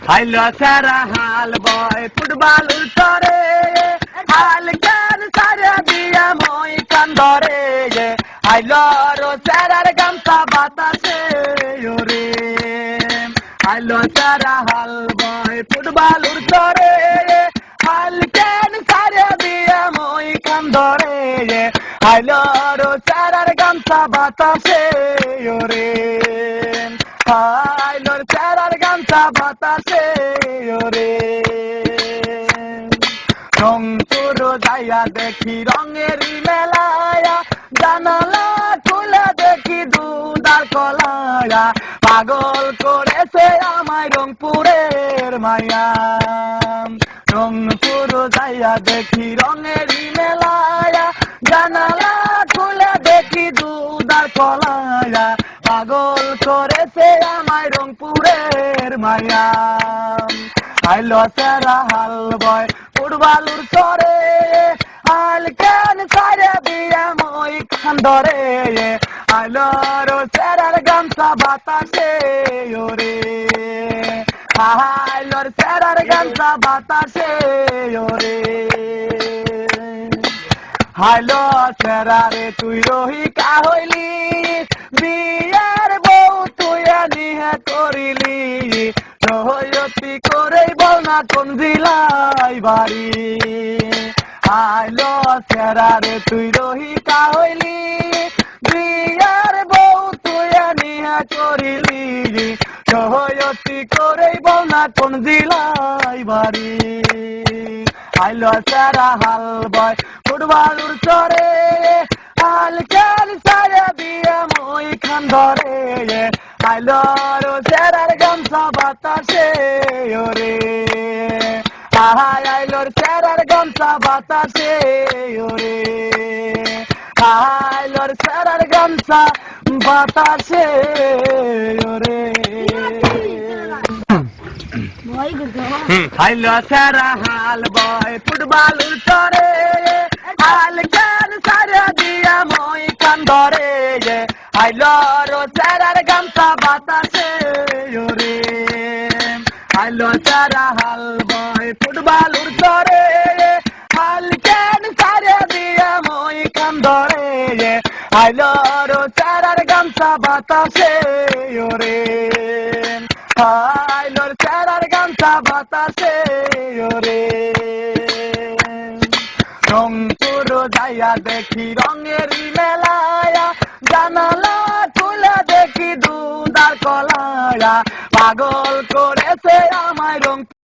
হাইলো সারা হাল বয় ফুটবল উল্টরে হাল কেন সারা দিয়া মই কান্দরে হাইলো রো সারার গামছা বাতাসে ওরে হাইলো সারা হাল বয় ফুটবল উল্টরে হাল কেন সারা দিয়া মই কান্দরে হাইলো রো সারার গামছা বাতাসে ওরে হাইলোর চারার গামছা বাতাসে ওরে রংপুর যাইয়া দেখি রঙেরই মেলায়া জানালা খুলে দেখি দুধার কলায়া পাগল করেছে আমায় রংপুরের মায়া রংপুর যাইয়া দেখি রঙেরই মেলায়া জানালা খুলে দেখি দুধার কলায়া পাগল করেছে আমায় রংপুরের মায়া আইলো সারা হাল বয় ফুটবলুর চরে হাল কেন সারে দিয়া মই খান্দরে আইলো রো সারার গামছা বাতাসে ওরে আইলোর সারার গামছা বাতাসে ওরে হাইলো সারারে তুই রহিকা হইলি বিয়ার বউ তুই নিহে করিলি সহয়তি করে বল না কোন জেলায় বাড়ি আইলো সেরারে তুই রহিকা হইলি বিয়ার বউ তুই নিহে করিলি সহয়তি করে বল না কোন জেলায় বাড়ি আইলো সেরা হাল বয় ফুটবলুর চরে হাল কেন সারে দিয়ে মই খান্দরে আইলো রো সেরার গামছা বাতাসে ওরে আইলোর সেরার গামছা বাতাসে ওরে আইলোর সেরার গামছা বাতাসে ওরে হাইলো সারা হাল বয় ফুটবলুর চরে হাল কেন সারা দিয়া মই কান্দরে হাইলো রো সারার গামছা বাতাসে ওরে হাইলো সারা হাল বয় ফুটবলুর চরে হাল কেন সারা দিয়া মই কান্দরে হাইলো রো সারার গামছা বাতাসে ওরে হাইলোর চারার গামছা বাতাসে ওরে রংপুর যাইয়া দেখি রঙেরই মেলায়া জানালা খুলে দেখি দুধার কলায়া পাগল করেছে আমায় রংপুর